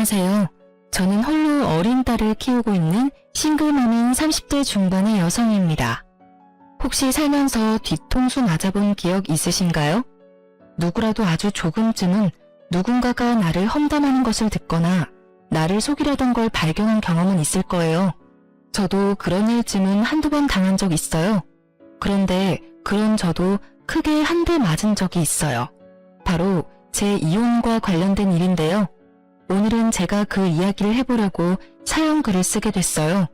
안녕하세요. 저는 홀로 어린 딸을 키우고 있는 싱글맘인 30대 중반의 여성입니다. 혹시 살면서 뒤통수 맞아본 기억 있으신가요? 누구라도 아주 조금쯤은 누군가가 나를 험담하는 것을 듣거나 나를 속이려던 걸 발견한 경험은 있을 거예요. 저도 그런 일쯤은 한두 번 당한 적 있어요. 그런데 그런 저도 크게 한 대 맞은 적이 있어요. 바로 제 이혼과 관련된 일인데요. 오늘은 제가 그 이야기를 해보려고 사연 글을 쓰게 됐어요.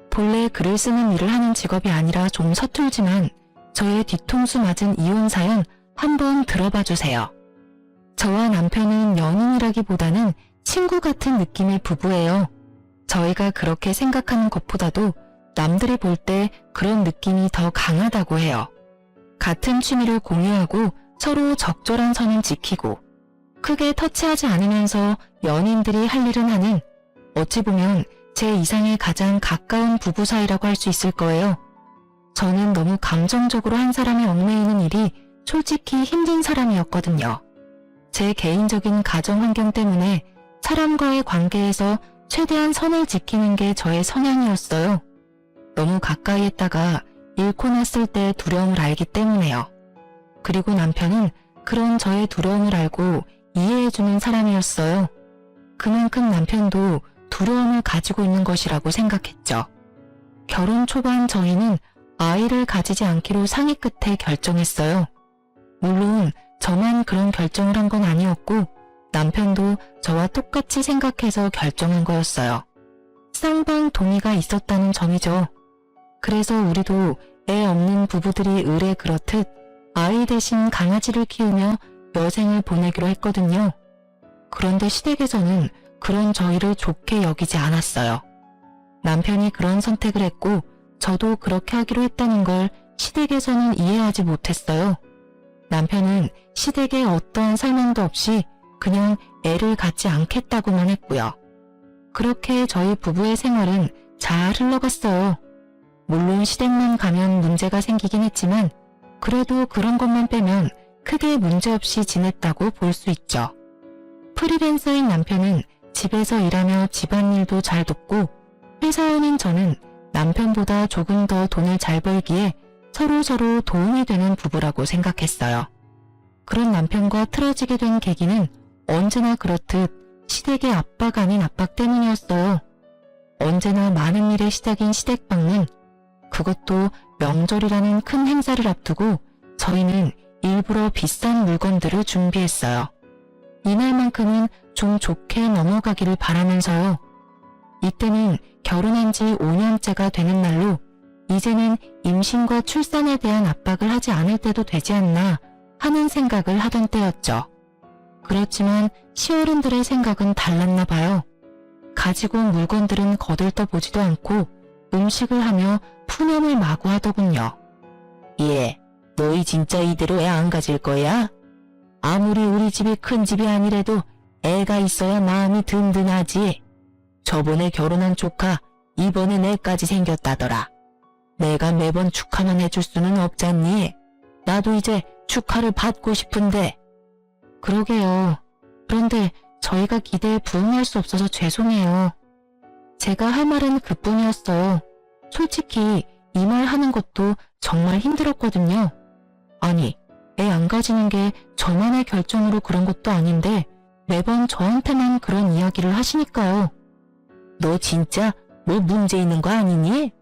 본래 글을 쓰는 일을 하는 직업이 아니라 좀 서툴지만 저의 뒤통수 맞은 이혼 사연 한번 들어봐 주세요. 저와 남편은 연인이라기보다는 친구 같은 느낌의 부부예요. 저희가 그렇게 생각하는 것보다도 남들이 볼 때 그런 느낌이 더 강하다고 해요. 같은 취미를 공유하고 서로 적절한 선은 지키고 크게 터치하지 않으면서 연인들이 할 일은 하는 어찌 보면 제 이상의 가장 가까운 부부 사이라고 할 수 있을 거예요. 저는 너무 감정적으로 한 사람이 얽매이는 일이 솔직히 힘든 사람이었거든요. 제 개인적인 가정 환경 때문에 사람과의 관계에서 최대한 선을 지키는 게 저의 성향이었어요. 너무 가까이 했다가 잃고 났을 때 두려움을 알기 때문에요. 그리고 남편은 그런 저의 두려움을 알고 이해해주는 사람이었어요. 그만큼 남편도 두려움을 가지고 있는 것이라고 생각했죠. 결혼 초반 저희는 아이를 가지지 않기로 상의 끝에 결정했어요. 물론 저만 그런 결정을 한 건 아니었고 남편도 저와 똑같이 생각해서 결정한 거였어요. 쌍방 동의가 있었다는 점이죠. 그래서 우리도 애 없는 부부들이 의례 그렇듯 아이 대신 강아지를 키우며 여생을 보내기로 했거든요. 그런데 시댁에서는 그런 저희를 좋게 여기지 않았어요. 남편이 그런 선택을 했고 저도 그렇게 하기로 했다는 걸 시댁에서는 이해하지 못했어요. 남편은 시댁에 어떠한 설명도 없이 그냥 애를 갖지 않겠다고만 했고요. 그렇게 저희 부부의 생활은 잘 흘러갔어요. 물론 시댁만 가면 문제가 생기긴 했지만 그래도 그런 것만 빼면 크게 문제없이 지냈다고 볼 수 있죠. 프리랜서인 남편은 집에서 일하며 집안일도 잘 돕고 회사원인 저는 남편보다 조금 더 돈을 잘 벌기에 서로 도움이 되는 부부라고 생각했어요. 그런 남편과 틀어지게 된 계기는 언제나 그렇듯 시댁의 압박 아닌 압박 때문이었어요. 언제나 많은 일의 시작인 시댁방문, 그것도 명절이라는 큰 행사를 앞두고 저희는 일부러 비싼 물건들을 준비했어요. 이날만큼은 좀 좋게 넘어가기를 바라면서요. 이때는 결혼한 지 5년째가 되는 날로 이제는 임신과 출산에 대한 압박을 하지 않을 때도 되지 않나 하는 생각을 하던 때였죠. 그렇지만 시어른들의 생각은 달랐나 봐요. 가지고 온 물건들은 거들떠보지도 않고 음식을 하며 푸념을 마구 하더군요. 예, 너희 진짜 이대로 애 안 가질 거야? 아무리 우리 집이 큰 집이 아니래도 애가 있어야 마음이 든든하지. 저번에 결혼한 조카 이번엔 애까지 생겼다더라. 내가 매번 축하만 해줄 수는 없잖니. 나도 이제 축하를 받고 싶은데. 그러게요. 그런데 저희가 기대에 부응할 수 없어서 죄송해요. 제가 할 말은 그뿐이었어요. 솔직히 이 말 하는 것도 정말 힘들었거든요. 아니, 애 안 가지는 게 저만의 결정으로 그런 것도 아닌데 매번 저한테만 그런 이야기를 하시니까요. 너 진짜 뭐 문제 있는 거 아니니?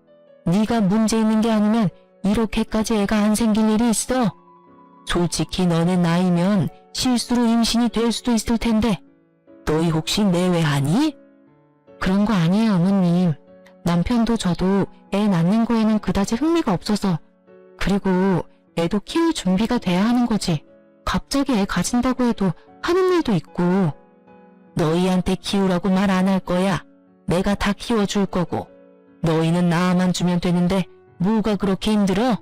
네가 문제 있는 게 아니면 이렇게까지 애가 안 생길 일이 있어? 솔직히 너네 나이면 실수로 임신이 될 수도 있을 텐데 너희 혹시 내외하니? 그런 거 아니에요, 어머님. 남편도 저도 애 낳는 거에는 그다지 흥미가 없어서 그리고 애도 키울 준비가 돼야 하는 거지. 갑자기 애 가진다고 해도 하는 일도 있고. 너희한테 키우라고 말 안 할 거야. 내가 다 키워줄 거고. 너희는 낳아만 주면 되는데 뭐가 그렇게 힘들어?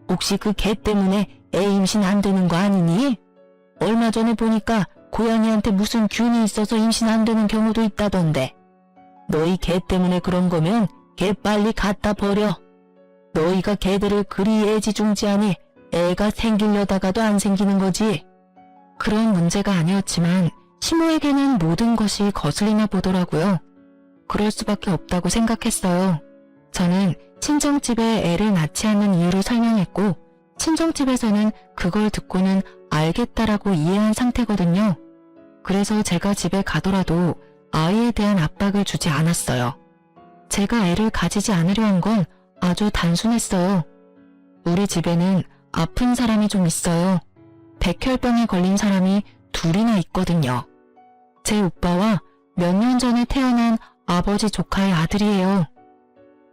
혹시 그 개 때문에 애 임신 안 되는 거 아니니? 얼마 전에 보니까 고양이한테 무슨 균이 있어서 임신 안 되는 경우도 있다던데. 너희 개 때문에 그런 거면 개 빨리 갖다 버려. 너희가 개들을 그리 애지중지하니 애가 생기려다가도 안 생기는 거지. 그런 문제가 아니었지만 시모에게는 모든 것이 거슬리나 보더라고요. 그럴 수밖에 없다고 생각했어요. 저는 친정집에 애를 낳지 않는 이유를 설명했고 친정집에서는 그걸 듣고는 알겠다라고 이해한 상태거든요. 그래서 제가 집에 가더라도 아이에 대한 압박을 주지 않았어요. 제가 애를 가지지 않으려 한 건 아주 단순했어요. 우리 집에는 아픈 사람이 좀 있어요. 백혈병에 걸린 사람이 둘이나 있거든요. 제 오빠와 몇 년 전에 태어난 아버지 조카의 아들이에요.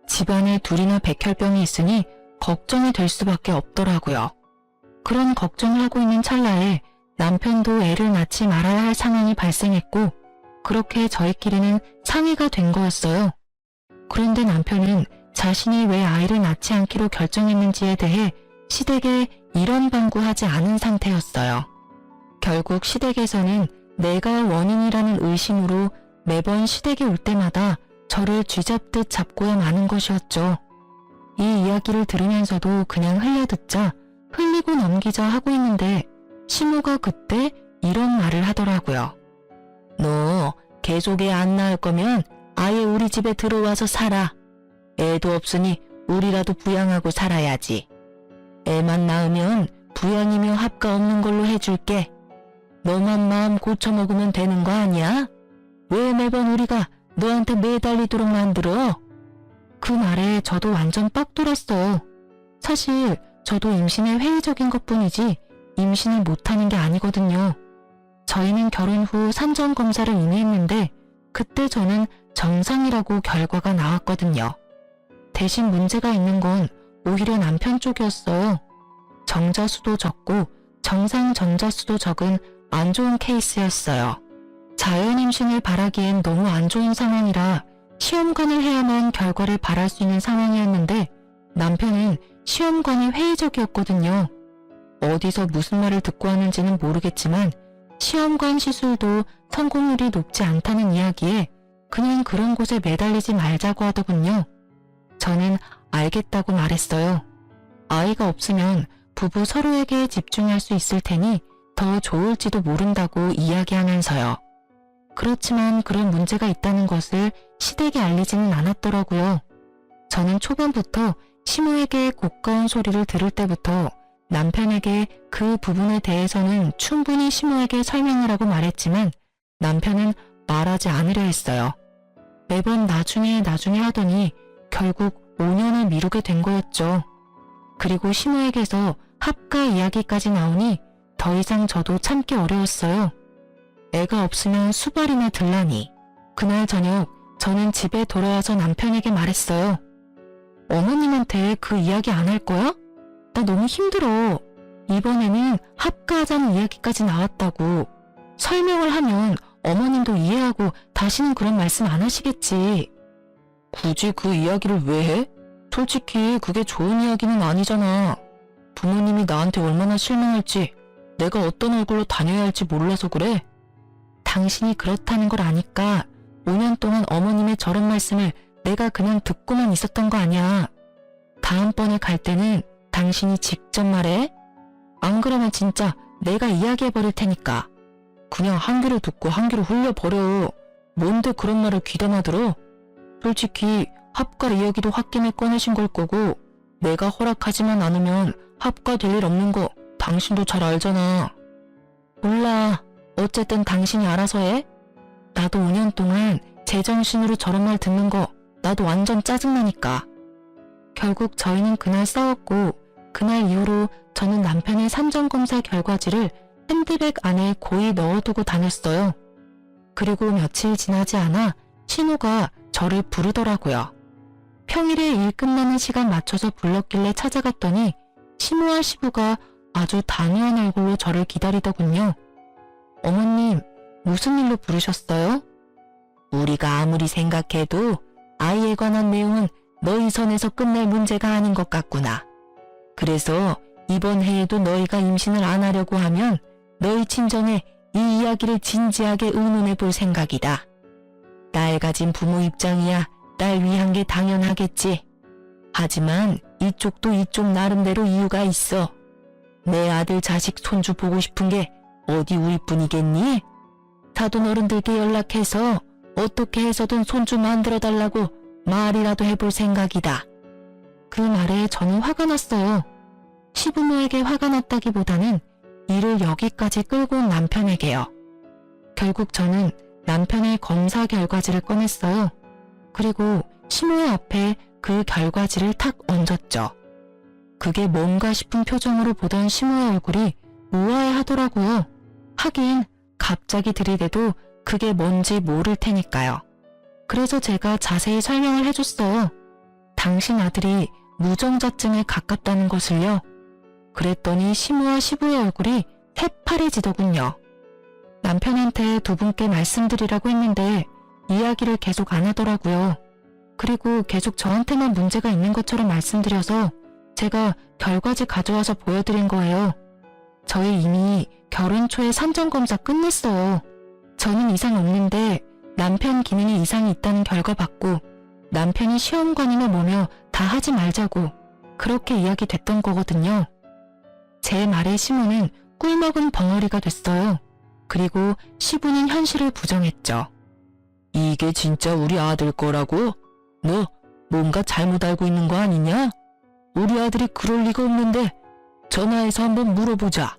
집안에 둘이나 백혈병이 있으니 걱정이 될 수밖에 없더라고요. 그런 걱정을 하고 있는 찰나에 남편도 애를 낳지 말아야 할 상황이 발생했고 그렇게 저희끼리는 상의가 된 거였어요. 그런데 남편은 자신이 왜 아이를 낳지 않기로 결정했는지에 대해 시댁에 이런 방구하지 않은 상태였어요. 결국 시댁에서는 내가 원인이라는 의심으로 매번 시댁에 올 때마다 저를 쥐잡듯 잡고야 마는 것이었죠. 이 이야기를 들으면서도 그냥 흘려듣자 흘리고 넘기자 하고 있는데 시모가 그때 이런 말을 하더라고요. 너 계속 애 안 낳을 거면 아예 우리 집에 들어와서 살아. 애도 없으니 우리라도 부양하고 살아야지. 애만 낳으면 부양이며 합가 없는 걸로 해줄게. 너만 마음 고쳐먹으면 되는 거 아니야? 왜 매번 우리가 너한테 매달리도록 만들어? 그 말에 저도 완전 빡 돌았어요. 사실 저도 임신에 회의적인 것뿐이지 임신을 못하는 게 아니거든요. 저희는 결혼 후 산전검사를 이미 했는데 그때 저는 정상이라고 결과가 나왔거든요. 대신 문제가 있는 건 오히려 남편 쪽이었어요. 정자수도 적고 정상 전자수도 적은 안 좋은 케이스였어요. 자연 임신을 바라기엔 너무 안 좋은 상황이라 시험관을 해야만 결과를 바랄 수 있는 상황이었는데 남편은 시험관이 회의적이었거든요. 어디서 무슨 말을 듣고 하는지는 모르겠지만 시험관 시술도 성공률이 높지 않다는 이야기에 그냥 그런 곳에 매달리지 말자고 하더군요. 저는 알겠다고 말했어요. 아이가 없으면 부부 서로에게 집중할 수 있을 테니 더 좋을지도 모른다고 이야기하면서요. 그렇지만 그런 문제가 있다는 것을 시댁에 알리지는 않았더라고요. 저는 초반부터 시모에게 고가운 소리를 들을 때부터 남편에게 그 부분에 대해서는 충분히 시모에게 설명을 하고 말했지만 남편은 말하지 않으려 했어요. 매번 나중에 하더니 결국 5년을 미루게 된 거였죠. 그리고 시모에게서 합가 이야기까지 나오니 더 이상 저도 참기 어려웠어요. 애가 없으면 수발이나 들라니. 그날 저녁 저는 집에 돌아와서 남편에게 말했어요. 어머님한테 그 이야기 안 할 거야? 나 너무 힘들어. 이번에는 합가하자는 이야기까지 나왔다고. 설명을 하면 어머님도 이해하고 다시는 그런 말씀 안 하시겠지. 굳이 그 이야기를 왜 해? 솔직히 그게 좋은 이야기는 아니잖아. 부모님이 나한테 얼마나 실망할지 내가 어떤 얼굴로 다녀야 할지 몰라서 그래. 당신이 그렇다는 걸 아니까 5년 동안 어머님의 저런 말씀을 내가 그냥 듣고만 있었던 거 아니야. 다음번에 갈 때는 당신이 직접 말해. 안 그러면 진짜 내가 이야기해버릴 테니까. 그냥 한 귀로 듣고 한 귀로 흘려버려. 뭔데 그런 말을 귀담아 들어? 솔직히 합가 이야기도 홧김에 꺼내신 걸 거고 내가 허락하지만 않으면 합가 될 일 없는 거 당신도 잘 알잖아. 몰라. 어쨌든 당신이 알아서 해. 나도 5년 동안 제정신으로 저런 말 듣는 거 나도 완전 짜증나니까. 결국 저희는 그날 싸웠고 그날 이후로 저는 남편의 산전검사 결과지를 핸드백 안에 고이 넣어두고 다녔어요. 그리고 며칠 지나지 않아 신우가 저를 부르더라고요. 평일에 일 끝나는 시간 맞춰서 불렀길래 찾아갔더니 시모와 시부가 아주 단호한 얼굴로 저를 기다리더군요. 어머님, 무슨 일로 부르셨어요? 우리가 아무리 생각해도 아이에 관한 내용은 너희 선에서 끝낼 문제가 아닌 것 같구나. 그래서 이번 해에도 너희가 임신을 안 하려고 하면 너희 친정에 이 이야기를 진지하게 의논해 볼 생각이다. 딸 가진 부모 입장이야 딸 위한 게 당연하겠지. 하지만 이쪽도 이쪽 나름대로 이유가 있어. 내 아들 자식 손주 보고 싶은 게 어디 우리뿐이겠니? 사돈 어른들께 연락해서 어떻게 해서든 손 좀 만들어 달라고 말이라도 해볼 생각이다. 그 말에 저는 화가 났어요. 시부모에게 화가 났다기보다는 일을 여기까지 끌고 온 남편에게요. 결국 저는 남편의 검사 결과지를 꺼냈어요. 그리고 시모의 앞에 그 결과지를 탁 얹었죠. 그게 뭔가 싶은 표정으로 보던 시모의 얼굴이 우아해 하더라고요. 하긴 갑자기 들이대도 그게 뭔지 모를 테니까요. 그래서 제가 자세히 설명을 해줬어요. 당신 아들이 무정자증에 가깝다는 것을요. 그랬더니 시모와 시부의 얼굴이 새파래지더군요. 남편한테 두 분께 말씀드리라고 했는데 이야기를 계속 안 하더라고요. 그리고 계속 저한테만 문제가 있는 것처럼 말씀드려서 제가 결과지 가져와서 보여드린 거예요. 저희 이미 결혼 초에 산전검사 끝냈어요. 저는 이상 없는데 남편 기능에 이상이 있다는 결과 받고 남편이 시험관이나 뭐며 다 하지 말자고 그렇게 이야기됐던 거거든요. 제 말에 시모는 꿀먹은 벙어리가 됐어요. 그리고 시부는 현실을 부정했죠. 이게 진짜 우리 아들 거라고? 너 뭔가 잘못 알고 있는 거 아니냐? 우리 아들이 그럴 리가 없는데 전화해서 한번 물어보자.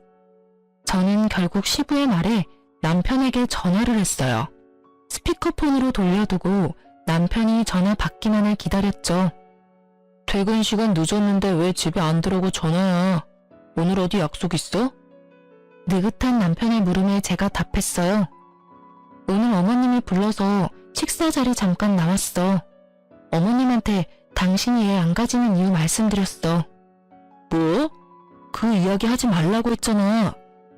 저는 결국 시부의 말에 남편에게 전화를 했어요. 스피커폰으로 돌려두고 남편이 전화 받기만을 기다렸죠. 퇴근 시간 늦었는데 왜 집에 안 들어오고 전화야? 오늘 어디 약속 있어? 느긋한 남편의 물음에 제가 답했어요. 오늘 어머님이 불러서 식사 자리 잠깐 나왔어. 어머님한테 당신이 애 안 가지는 이유 말씀드렸어. 뭐? 그 이야기 하지 말라고 했잖아.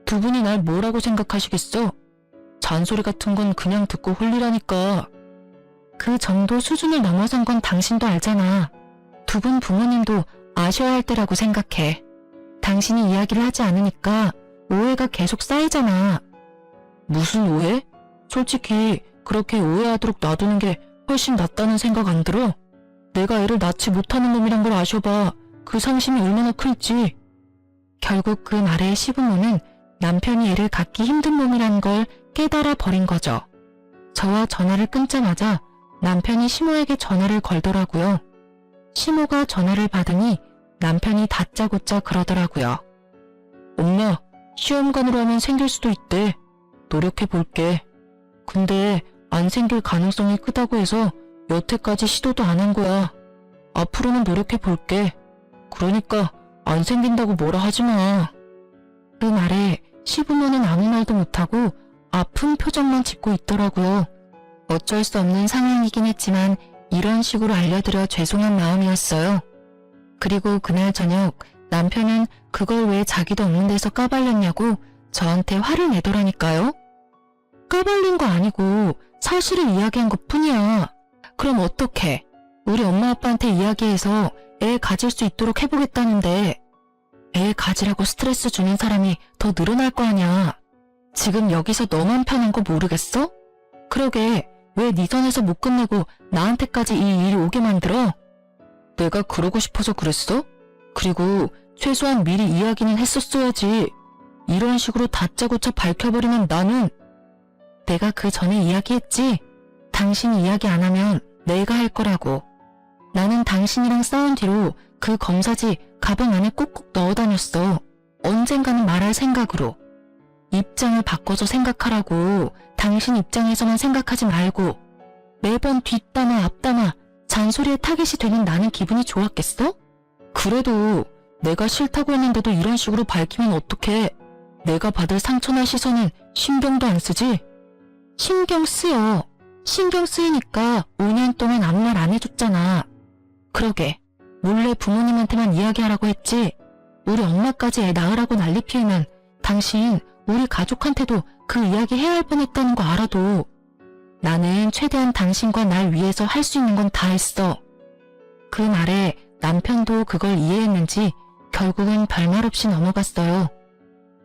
두 분이 날 뭐라고 생각하시겠어? 잔소리 같은 건 그냥 듣고 홀리라니까. 그 정도 수준을 넘어선 건 당신도 알잖아. 두 분 부모님도 아셔야 할 때라고 생각해. 당신이 이야기를 하지 않으니까 오해가 계속 쌓이잖아. 무슨 오해? 솔직히 그렇게 오해하도록 놔두는 게 훨씬 낫다는 생각 안 들어? 내가 애를 낳지 못하는 놈이란 걸 아셔봐. 그 상심이 얼마나 클지. 결국 그 말에 시부모는 남편이 애를 갖기 힘든 몸이라는 걸 깨달아 버린 거죠. 저와 전화를 끊자마자 남편이 시모에게 전화를 걸더라고요. 시모가 전화를 받으니 남편이 다짜고짜 그러더라고요. 엄마, 시험관으로 하면 생길 수도 있대. 노력해볼게. 근데 안 생길 가능성이 크다고 해서 여태까지 시도도 안 한 거야. 앞으로는 노력해볼게. 그러니까 안 생긴다고 뭐라 하지 마. 그 말에 시부모는 아무 말도 못하고 아픈 표정만 짓고 있더라고요. 어쩔 수 없는 상황이긴 했지만 이런 식으로 알려드려 죄송한 마음이었어요. 그리고 그날 저녁 남편은 그걸 왜 자기도 없는 데서 까발렸냐고 저한테 화를 내더라니까요. 까발린 거 아니고 사실을 이야기한 것 뿐이야. 그럼 어떡해? 우리 엄마 아빠한테 이야기해서 애 가질 수 있도록 해보겠다는데 애 가지라고 스트레스 주는 사람이 더 늘어날 거 아냐. 지금 여기서 너만 편한 거 모르겠어? 그러게 왜 네 선에서 못 끝내고 나한테까지 이 일이 오게 만들어? 내가 그러고 싶어서 그랬어? 그리고 최소한 미리 이야기는 했었어야지. 이런 식으로 다짜고짜 밝혀버리면 나는 내가 그 전에 이야기했지. 당신이 이야기 안 하면 내가 할 거라고. 나는 당신이랑 싸운 뒤로 그 검사지 가방 안에 꾹꾹 넣어 다녔어. 언젠가는 말할 생각으로. 입장을 바꿔서 생각하라고. 당신 입장에서만 생각하지 말고. 매번 뒷담화 앞담화 잔소리에 타겟이 되는 나는 기분이 좋았겠어? 그래도 내가 싫다고 했는데도 이런 식으로 밝히면 어떡해. 내가 받을 상처나 시선은 신경도 안 쓰지? 신경 쓰여. 신경 쓰이니까 5년 동안 아무 말 안 해줬잖아. 그러게 몰래 부모님한테만 이야기하라고 했지. 우리 엄마까지 애 낳으라고 난리 피우면 당신 우리 가족한테도 그 이야기 해야 할 뻔했다는 거 알아도 나는 최대한 당신과 날 위해서 할 수 있는 건 다 했어. 그 말에 남편도 그걸 이해했는지 결국은 별말 없이 넘어갔어요.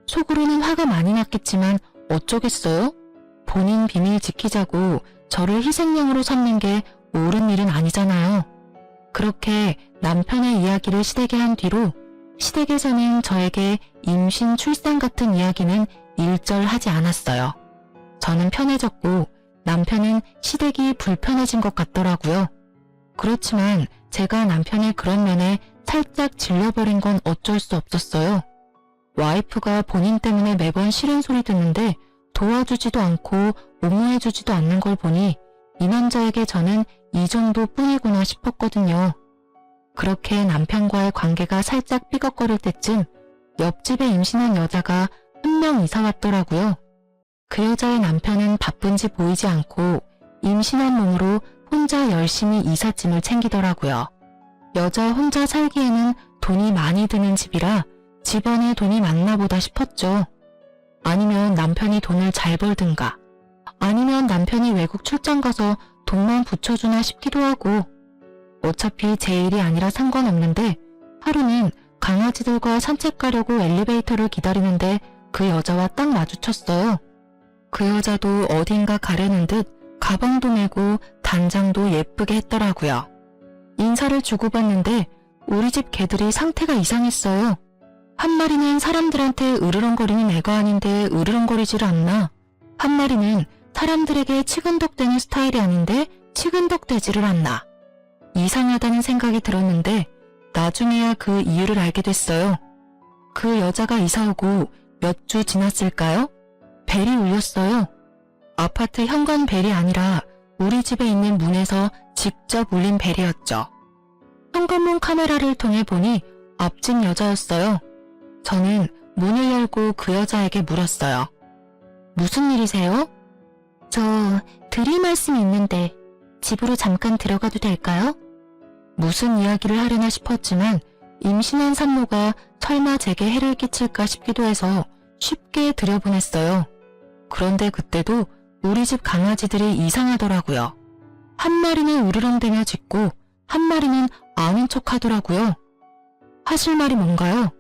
속으로는 화가 많이 났겠지만 어쩌겠어요? 본인 비밀 지키자고 저를 희생양으로 삼는 게 옳은 일은 아니잖아요. 그렇게 남편의 이야기를 시댁에 한 뒤로 시댁에서는 저에게 임신, 출산 같은 이야기는 일절 하지 않았어요. 저는 편해졌고 남편은 시댁이 불편해진 것 같더라고요. 그렇지만 제가 남편의 그런 면에 살짝 질려버린 건 어쩔 수 없었어요. 와이프가 본인 때문에 매번 싫은 소리 듣는데 도와주지도 않고 옹호해주지도 않는 걸 보니 이 남자에게 저는 이 정도뿐이구나 싶었거든요. 그렇게 남편과의 관계가 살짝 삐걱거릴 때쯤 옆집에 임신한 여자가 한 명 이사 왔더라고요. 그 여자의 남편은 바쁜지 보이지 않고 임신한 몸으로 혼자 열심히 이삿짐을 챙기더라고요. 여자 혼자 살기에는 돈이 많이 드는 집이라 집안에 돈이 많나 보다 싶었죠. 아니면 남편이 돈을 잘 벌든가, 아니면 남편이 외국 출장 가서 돈만 붙여주나 싶기도 하고, 어차피 제 일이 아니라 상관없는데 하루는 강아지들과 산책 가려고 엘리베이터를 기다리는데 그 여자와 딱 마주쳤어요. 그 여자도 어딘가 가려는 듯 가방도 메고 단장도 예쁘게 했더라고요. 인사를 주고받는데 우리 집 개들이 상태가 이상했어요. 한 마리는 사람들한테 으르렁거리는 애가 아닌데 으르렁거리지를 않나. 한 마리는 사람들에게 치근덕대는 스타일이 아닌데 치근덕대지를 않나. 이상하다는 생각이 들었는데 나중에야 그 이유를 알게 됐어요. 그 여자가 이사 오고 몇 주 지났을까요? 벨이 울렸어요. 아파트 현관 벨이 아니라 우리 집에 있는 문에서 직접 울린 벨이었죠. 현관문 카메라를 통해 보니 앞집 여자였어요. 저는 문을 열고 그 여자에게 물었어요. 무슨 일이세요? 저 드릴 말씀이 있는데 집으로 잠깐 들어가도 될까요? 무슨 이야기를 하려나 싶었지만 임신한 산모가 설마 제게 해를 끼칠까 싶기도 해서 쉽게 들여보냈어요. 그런데 그때도 우리 집 강아지들이 이상하더라고요. 한 마리는 으르렁대며 짖고 한 마리는 아는 척 하더라고요. 하실 말이 뭔가요?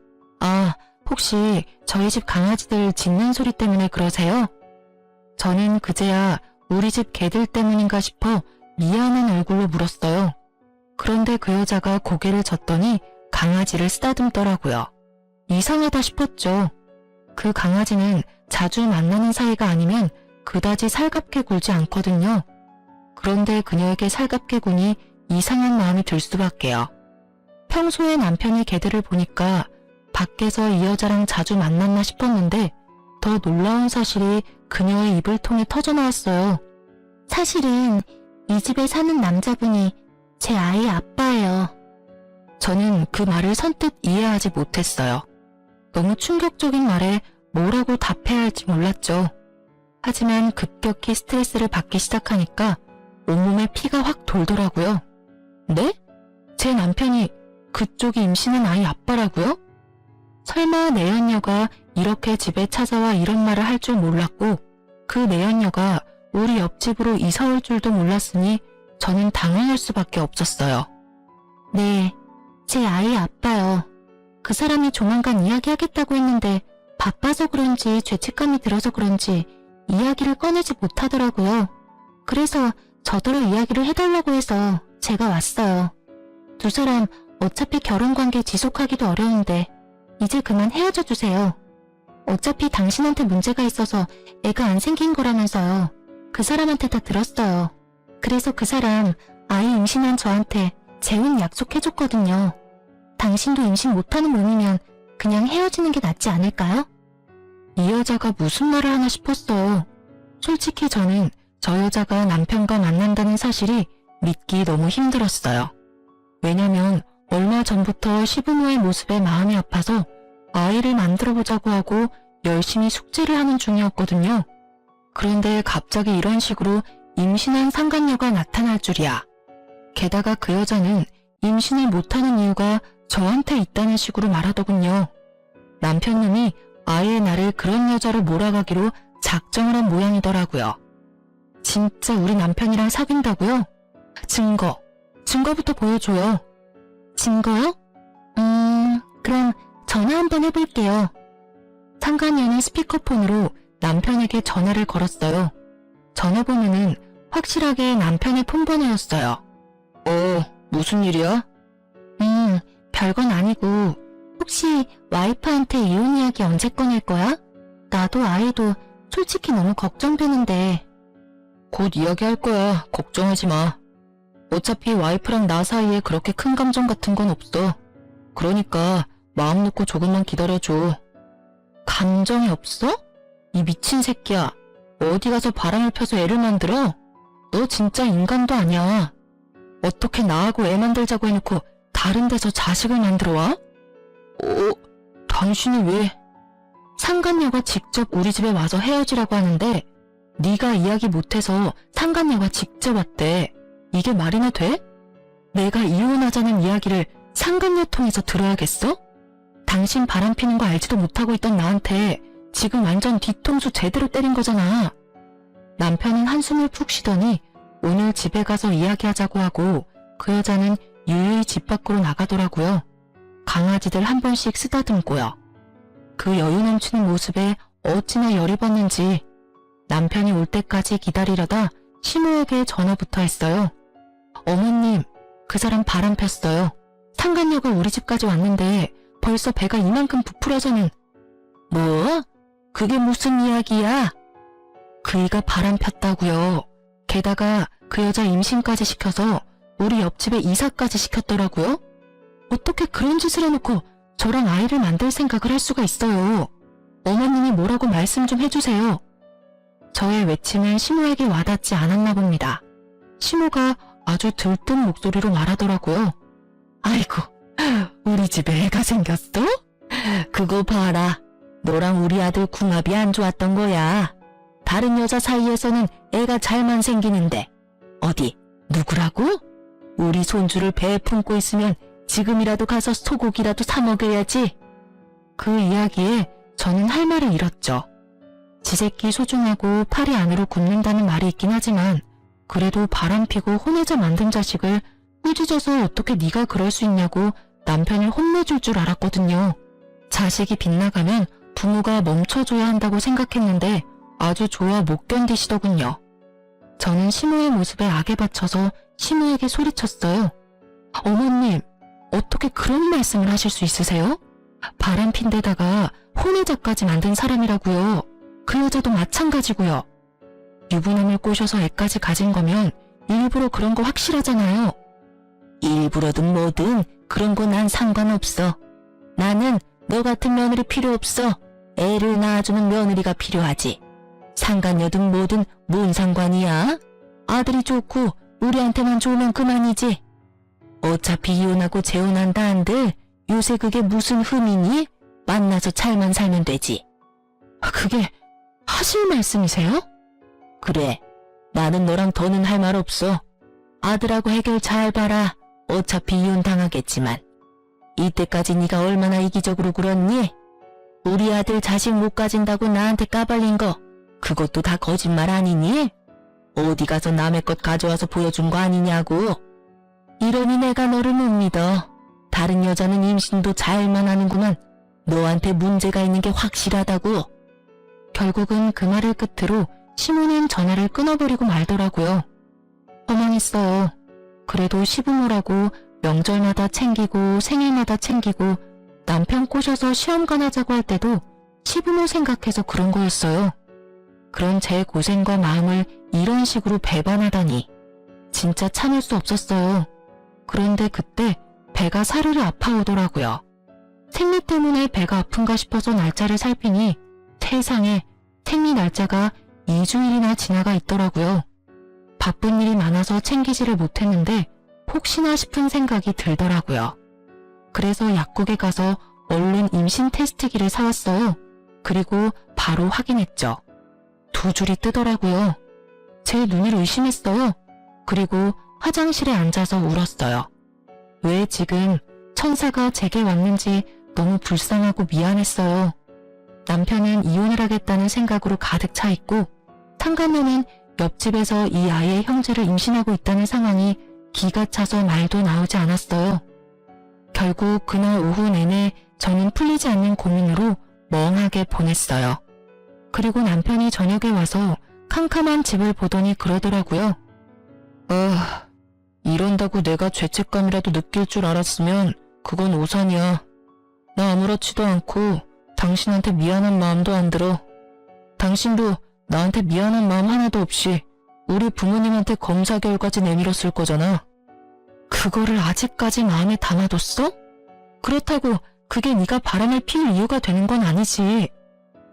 아, 혹시 저희 집 강아지들 짖는 소리 때문에 그러세요? 저는 그제야 우리 집 개들 때문인가 싶어 미안한 얼굴로 물었어요. 그런데 그 여자가 고개를 젓더니 강아지를 쓰다듬더라고요. 이상하다 싶었죠. 그 강아지는 자주 만나는 사이가 아니면 그다지 살갑게 굴지 않거든요. 그런데 그녀에게 살갑게 구니 이상한 마음이 들 수밖에요. 평소에 남편이 개들을 보니까 밖에서 이 여자랑 자주 만났나 싶었는데 더 놀라운 사실이 그녀의 입을 통해 터져나왔어요. 사실은 이 집에 사는 남자분이 제 아이의 아빠예요. 저는 그 말을 선뜻 이해하지 못했어요. 너무 충격적인 말에 뭐라고 답해야 할지 몰랐죠. 하지만 급격히 스트레스를 받기 시작하니까 온몸에 피가 확 돌더라고요. 네? 제 남편이 그쪽이 임신한 아이 아빠라고요? 설마 내연녀가 이렇게 집에 찾아와 이런 말을 할 줄 몰랐고 그 내연녀가 우리 옆집으로 이사 올 줄도 몰랐으니 저는 당황할 수밖에 없었어요. 네, 제 아이 아빠요. 그 사람이 조만간 이야기하겠다고 했는데 바빠서 그런지 죄책감이 들어서 그런지 이야기를 꺼내지 못하더라고요. 그래서 저더러 이야기를 해달라고 해서 제가 왔어요. 두 사람 어차피 결혼관계 지속하기도 어려운데 이제 그만 헤어져 주세요. 어차피 당신한테 문제가 있어서 애가 안 생긴 거라면서요. 그 사람한테 다 들었어요. 그래서 그 사람 아이 임신한 저한테 재혼 약속해줬거든요. 당신도 임신 못하는 몸이면 그냥 헤어지는 게 낫지 않을까요? 이 여자가 무슨 말을 하나 싶었어요. 솔직히 저는 저 여자가 남편과 만난다는 사실이 믿기 너무 힘들었어요. 왜냐면 얼마 전부터 시부모의 모습에 마음이 아파서 아이를 만들어보자고 하고 열심히 숙제를 하는 중이었거든요. 그런데 갑자기 이런 식으로 임신한 상간녀가 나타날 줄이야. 게다가 그 여자는 임신을 못하는 이유가 저한테 있다는 식으로 말하더군요. 남편님이 아예 나를 그런 여자로 몰아가기로 작정을 한 모양이더라고요. 진짜 우리 남편이랑 사귄다고요? 증거부터 보여줘요. 증거요? 그럼 전화 한번 해볼게요. 상간녀는 스피커폰으로 남편에게 전화를 걸었어요. 전화번호는 확실하게 남편의 폰번호였어요. 무슨 일이야? 별건 아니고 혹시 와이프한테 이혼 이야기 언제 꺼낼 거야? 나도 아이도 솔직히 너무 걱정되는데. 곧 이야기할 거야. 걱정하지 마. 어차피 와이프랑 나 사이에 그렇게 큰 감정 같은 건 없어. 그러니까 마음 놓고 조금만 기다려줘. 감정이 없어? 이 미친 새끼야. 어디 가서 바람을 펴서 애를 만들어? 너 진짜 인간도 아니야. 어떻게 나하고 애 만들자고 해놓고 다른 데서 자식을 만들어 와? 당신이 왜? 상간녀가 직접 우리 집에 와서 헤어지라고 하는데 네가 이야기 못해서 상간녀가 직접 왔대. 이게 말이나 돼? 내가 이혼하자는 이야기를 상간녀 통해서 들어야겠어? 당신 바람피는 거 알지도 못하고 있던 나한테 지금 완전 뒤통수 제대로 때린 거잖아. 남편은 한숨을 푹 쉬더니 오늘 집에 가서 이야기하자고 하고 그 여자는 유유히 집 밖으로 나가더라고요. 강아지들 한 번씩 쓰다듬고요. 그 여유 넘치는 모습에 어찌나 열이 받는지 남편이 올 때까지 기다리려다 시모에게 전화부터 했어요. 어머님, 그 사람 바람 폈어요. 상간녀가 우리 집까지 왔는데 벌써 배가 이만큼 부풀어서는. 뭐? 그게 무슨 이야기야? 그이가 바람 폈다고요. 게다가 그 여자 임신까지 시켜서 우리 옆집에 이사까지 시켰더라고요. 어떻게 그런 짓을 해놓고 저랑 아이를 만들 생각을 할 수가 있어요. 어머님이 뭐라고 말씀 좀 해주세요. 저의 외침은 시모에게 와닿지 않았나 봅니다. 시모가 아주 들뜬 목소리로 말하더라고요. 아이고, 우리 집에 애가 생겼어? 그거 봐라. 너랑 우리 아들 궁합이 안 좋았던 거야. 다른 여자 사이에서는 애가 잘만 생기는데 어디 누구라고? 우리 손주를 배에 품고 있으면 지금이라도 가서 소고기라도 사 먹여야지. 그 이야기에 저는 할 말을 잃었죠. 지 새끼 소중하고 팔이 안으로 굽는다는 말이 있긴 하지만 그래도 바람피고 혼외자 만든 자식을 꾸짖어서 어떻게 네가 그럴 수 있냐고 남편을 혼내줄 줄 알았거든요. 자식이 빗나가면 부모가 멈춰줘야 한다고 생각했는데 아주 좋아 못 견디시더군요. 저는 시모의 모습에 악에 받쳐서 시모에게 소리쳤어요. 어머님, 어떻게 그런 말씀을 하실 수 있으세요? 바람핀 데다가 혼외자까지 만든 사람이라고요. 그 여자도 마찬가지고요. 유부남을 꼬셔서 애까지 가진 거면 일부러 그런 거 확실하잖아요. 일부러든 뭐든 그런 거 난 상관없어. 나는 너 같은 며느리 필요 없어. 애를 낳아주는 며느리가 필요하지. 상간녀든 뭐든 뭔 상관이야? 아들이 좋고 우리한테만 좋으면 그만이지. 어차피 이혼하고 재혼한다 한들 요새 그게 무슨 흠이니? 만나서 잘만 살면 되지. 그게 하실 말씀이세요? 그래, 나는 너랑 더는 할 말 없어. 아들하고 해결 잘 봐라. 어차피 이혼 당하겠지만. 이때까지 네가 얼마나 이기적으로 굴었니? 우리 아들 자식 못 가진다고 나한테 까발린 거 그것도 다 거짓말 아니니? 어디 가서 남의 것 가져와서 보여준 거 아니냐고. 이러니 내가 너를 못 믿어. 다른 여자는 임신도 잘만 하는구만. 너한테 문제가 있는 게 확실하다고. 결국은 그 말을 끝으로 시모는 전화를 끊어버리고 말더라고요. 허망했어요. 그래도 시부모라고 명절마다 챙기고 생일마다 챙기고 남편 꼬셔서 시험관 하자고 할 때도 시부모 생각해서 그런 거였어요. 그런 제 고생과 마음을 이런 식으로 배반하다니 진짜 참을 수 없었어요. 그런데 그때 배가 사르르 아파오더라고요. 생리 때문에 배가 아픈가 싶어서 날짜를 살피니 세상에 생리 날짜가 2주일이나 지나가 있더라고요. 바쁜 일이 많아서 챙기지를 못했는데 혹시나 싶은 생각이 들더라고요. 그래서 약국에 가서 얼른 임신 테스트기를 사왔어요. 그리고 바로 확인했죠. 2줄이 뜨더라고요. 제 눈을 의심했어요. 그리고 화장실에 앉아서 울었어요. 왜 지금 천사가 제게 왔는지 너무 불쌍하고 미안했어요. 남편은 이혼을 하겠다는 생각으로 가득 차 있고 상간녀는 옆집에서 이 아이의 형제를 임신하고 있다는 상황이 기가 차서 말도 나오지 않았어요. 결국 그날 오후 내내 저는 풀리지 않는 고민으로 멍하게 보냈어요. 그리고 남편이 저녁에 와서 캄캄한 집을 보더니 그러더라고요. 이런다고 내가 죄책감이라도 느낄 줄 알았으면 그건 오산이야. 나 아무렇지도 않고 당신한테 미안한 마음도 안 들어. 당신도 나한테 미안한 마음 하나도 없이 우리 부모님한테 검사 결과지 내밀었을 거잖아. 그거를 아직까지 마음에 담아뒀어? 그렇다고 그게 네가 바람을 피울 이유가 되는 건 아니지.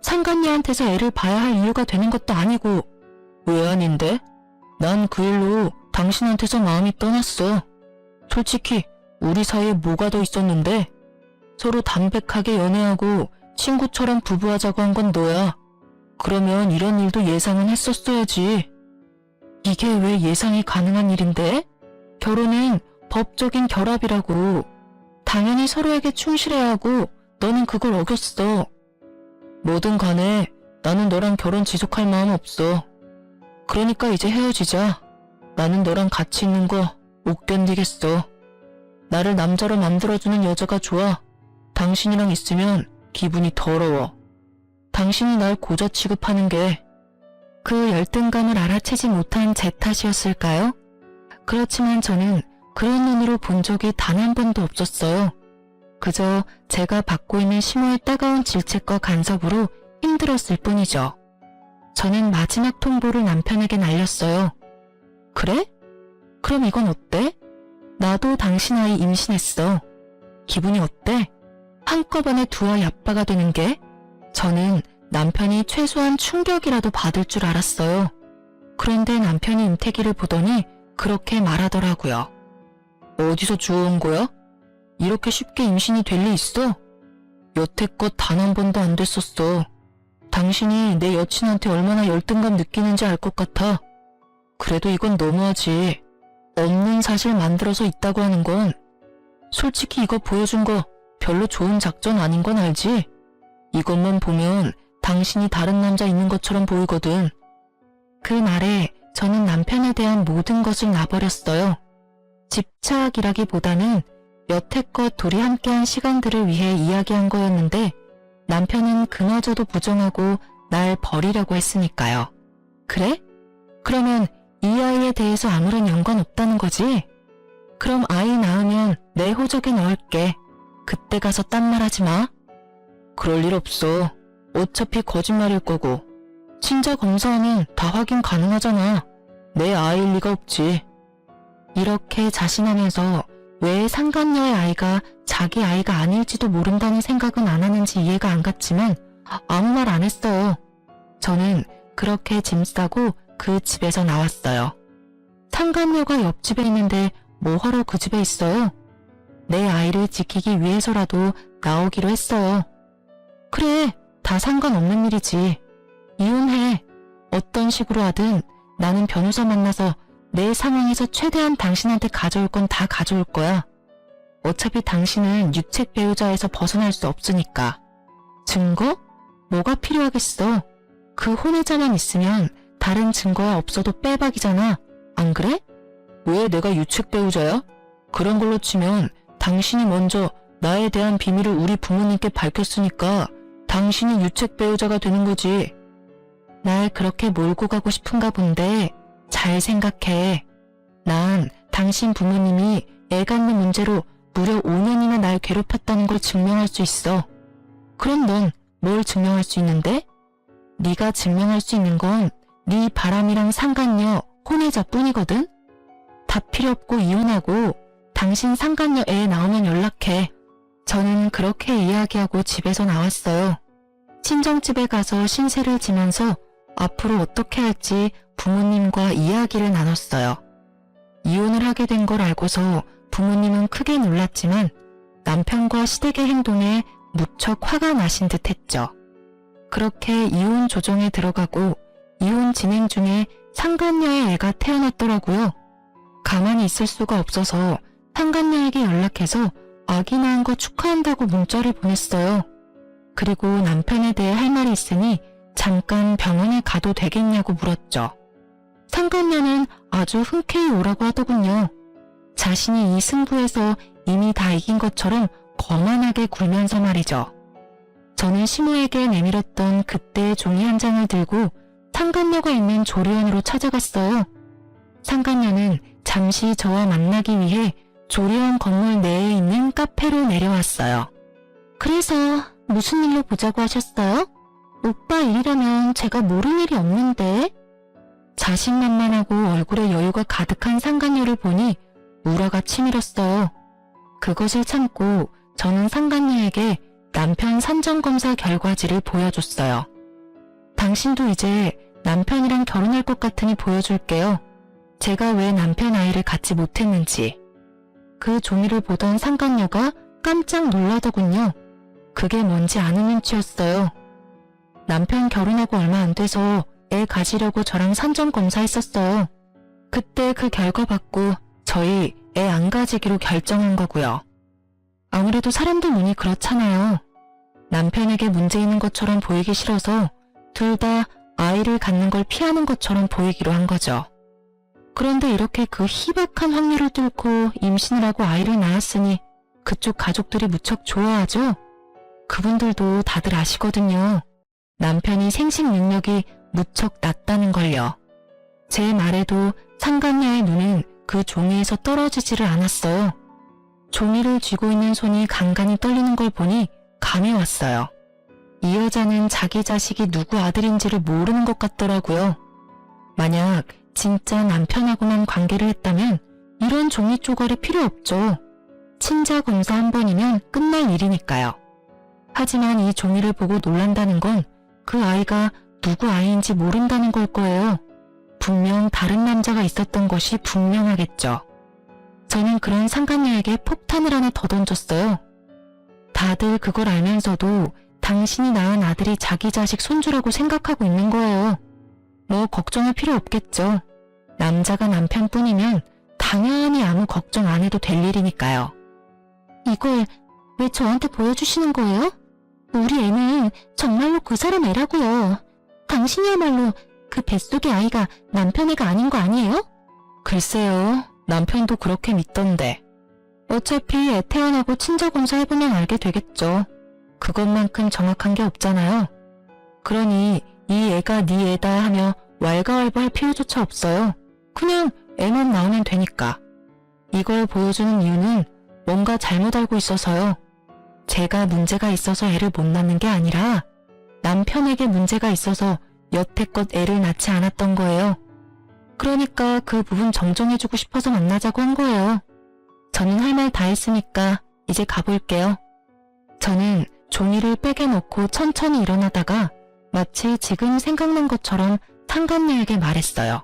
상간녀한테서 애를 봐야 할 이유가 되는 것도 아니고. 왜 아닌데? 난 그 일로 당신한테서 마음이 떠났어. 솔직히 우리 사이에 뭐가 더 있었는데? 서로 담백하게 연애하고 친구처럼 부부하자고 한 건 너야. 그러면 이런 일도 예상은 했었어야지. 이게 왜 예상이 가능한 일인데? 결혼은 법적인 결합이라고. 당연히 서로에게 충실해야 하고 너는 그걸 어겼어. 뭐든 간에 나는 너랑 결혼 지속할 마음 없어. 그러니까 이제 헤어지자. 나는 너랑 같이 있는 거 못 견디겠어. 나를 남자로 만들어주는 여자가 좋아. 당신이랑 있으면 기분이 더러워. 당신이 날 고자 취급하는 게 그 열등감을 알아채지 못한 제 탓이었을까요? 그렇지만 저는 그런 눈으로 본 적이 단 한 번도 없었어요. 그저 제가 받고 있는 심호의 따가운 질책과 간섭으로 힘들었을 뿐이죠. 저는 마지막 통보를 남편에게 날렸어요. 그래? 그럼 이건 어때? 나도 당신 아이 임신했어. 기분이 어때? 한꺼번에 두 아이 아빠가 되는 게? 저는 남편이 최소한 충격이라도 받을 줄 알았어요. 그런데 남편이 임태기를 보더니 그렇게 말하더라고요. 어디서 주워온 거야? 이렇게 쉽게 임신이 될 리 있어? 여태껏 단 한 번도 안 됐었어. 당신이 내 여친한테 얼마나 열등감 느끼는지 알 것 같아. 그래도 이건 너무하지. 없는 사실 만들어서 있다고 하는 건 솔직히 이거 보여준 거 별로 좋은 작전 아닌 건 알지? 이것만 보면 당신이 다른 남자 있는 것처럼 보이거든. 그 말에 저는 남편에 대한 모든 것을 놔버렸어요. 집착이라기보다는 여태껏 둘이 함께한 시간들을 위해 이야기한 거였는데 남편은 그마저도 부정하고 날 버리라고 했으니까요. 그래? 그러면 이 아이에 대해서 아무런 연관 없다는 거지? 그럼 아이 낳으면 내 호적에 넣을게. 그때 가서 딴 말 하지 마. 그럴 일 없어. 어차피 거짓말일 거고. 친자 검사하면 다 확인 가능하잖아. 내 아이일 리가 없지. 이렇게 자신하면서 왜 상간녀의 아이가 자기 아이가 아닐지도 모른다는 생각은 안 하는지 이해가 안 갔지만 아무 말 안 했어요. 저는 그렇게 짐 싸고 그 집에서 나왔어요. 상간녀가 옆집에 있는데 뭐하러 그 집에 있어요? 내 아이를 지키기 위해서라도 나오기로 했어요. 그래, 다 상관없는 일이지. 이혼해. 어떤 식으로 하든 나는 변호사 만나서 내 상황에서 최대한 당신한테 가져올 건 다 가져올 거야. 어차피 당신은 유책 배우자에서 벗어날 수 없으니까. 증거? 뭐가 필요하겠어. 그 혼외자만 있으면 다른 증거야 없어도 빼박이잖아. 안 그래? 왜 내가 유책 배우자야? 그런 걸로 치면 당신이 먼저 나에 대한 비밀을 우리 부모님께 밝혔으니까 당신이 유책 배우자가 되는 거지. 날 그렇게 몰고 가고 싶은가 본데 잘 생각해. 난 당신 부모님이 애 갖는 문제로 무려 5년이나 날 괴롭혔다는 걸 증명할 수 있어. 그럼 넌 뭘 증명할 수 있는데? 네가 증명할 수 있는 건 네 바람이랑 상간녀, 혼외자뿐이거든? 다 필요 없고 이혼하고 당신 상간녀 애 나오면 연락해. 저는 그렇게 이야기하고 집에서 나왔어요. 친정집에 가서 신세를 지면서 앞으로 어떻게 할지 부모님과 이야기를 나눴어요. 이혼을 하게 된 걸 알고서 부모님은 크게 놀랐지만 남편과 시댁의 행동에 무척 화가 나신 듯 했죠. 그렇게 이혼 조정에 들어가고 이혼 진행 중에 상간녀의 애가 태어났더라고요. 가만히 있을 수가 없어서 상간녀에게 연락해서 아기 낳은 거 축하한다고 문자를 보냈어요. 그리고 남편에 대해 할 말이 있으니 잠깐 병원에 가도 되겠냐고 물었죠. 상간녀는 아주 흔쾌히 오라고 하더군요. 자신이 이 승부에서 이미 다 이긴 것처럼 거만하게 굴면서 말이죠. 저는 시모에게 내밀었던 그때의 종이 한 장을 들고 상간녀가 있는 조리원으로 찾아갔어요. 상간녀는 잠시 저와 만나기 위해 조리원 건물 내에 있는 카페로 내려왔어요. 그래서 무슨 일로 보자고 하셨어요? 오빠 일이라면 제가 모를 일이 없는데. 자신만만하고 얼굴에 여유가 가득한 상간녀를 보니 우라가 치밀었어요. 그것을 참고 저는 상간녀에게 남편 산전검사 결과지를 보여줬어요. 당신도 이제 남편이랑 결혼할 것 같으니 보여줄게요. 제가 왜 남편 아이를 갖지 못했는지. 그 종이를 보던 상간녀가 깜짝 놀라더군요. 그게 뭔지 아는 눈치였어요. 남편 결혼하고 얼마 안 돼서 애 가지려고 저랑 산전검사했었어요. 그때 그 결과 받고 저희 애 안 가지기로 결정한 거고요. 아무래도 사람들 눈이 그렇잖아요. 남편에게 문제 있는 것처럼 보이기 싫어서 둘 다 아이를 갖는 걸 피하는 것처럼 보이기로 한 거죠. 그런데 이렇게 그 희박한 확률을 뚫고 임신을 하고 아이를 낳았으니 그쪽 가족들이 무척 좋아하죠? 그분들도 다들 아시거든요. 남편이 생식 능력이 무척 낮다는 걸요. 제 말에도 상간녀의 눈은 그 종이에서 떨어지지를 않았어요. 종이를 쥐고 있는 손이 간간히 떨리는 걸 보니 감이 왔어요. 이 여자는 자기 자식이 누구 아들인지를 모르는 것 같더라고요. 만약 진짜 남편하고만 관계를 했다면 이런 종이 쪼가리 필요 없죠. 친자 검사 한 번이면 끝날 일이니까요. 하지만 이 종이를 보고 놀란다는 건 그 아이가 누구 아이인지 모른다는 걸 거예요. 분명 다른 남자가 있었던 것이 분명하겠죠. 저는 그런 상간녀에게 폭탄을 하나 더 던졌어요. 다들 그걸 알면서도 당신이 낳은 아들이 자기 자식 손주라고 생각하고 있는 거예요. 뭐 걱정할 필요 없겠죠. 남자가 남편뿐이면 당연히 아무 걱정 안 해도 될 일이니까요. 이걸 왜 저한테 보여주시는 거예요? 우리 애는 정말로 그 사람 애라고요. 당신이야말로 그 뱃속의 아이가 남편 애가 아닌 거 아니에요? 글쎄요. 남편도 그렇게 믿던데. 어차피 애 태어나고 친자검사 해보면 알게 되겠죠. 그것만큼 정확한 게 없잖아요. 그러니 이 애가 네 애다 하며 왈가왈부할 필요조차 없어요. 그냥 애만 낳으면 되니까. 이걸 보여주는 이유는 뭔가 잘못 알고 있어서요. 제가 문제가 있어서 애를 못 낳는 게 아니라 남편에게 문제가 있어서 여태껏 애를 낳지 않았던 거예요. 그러니까 그 부분 정정해주고 싶어서 만나자고 한 거예요. 저는 할 말 다 했으니까 이제 가볼게요. 저는 종이를 백에 넣고 천천히 일어나다가 마치 지금 생각난 것처럼 상간녀에게 말했어요.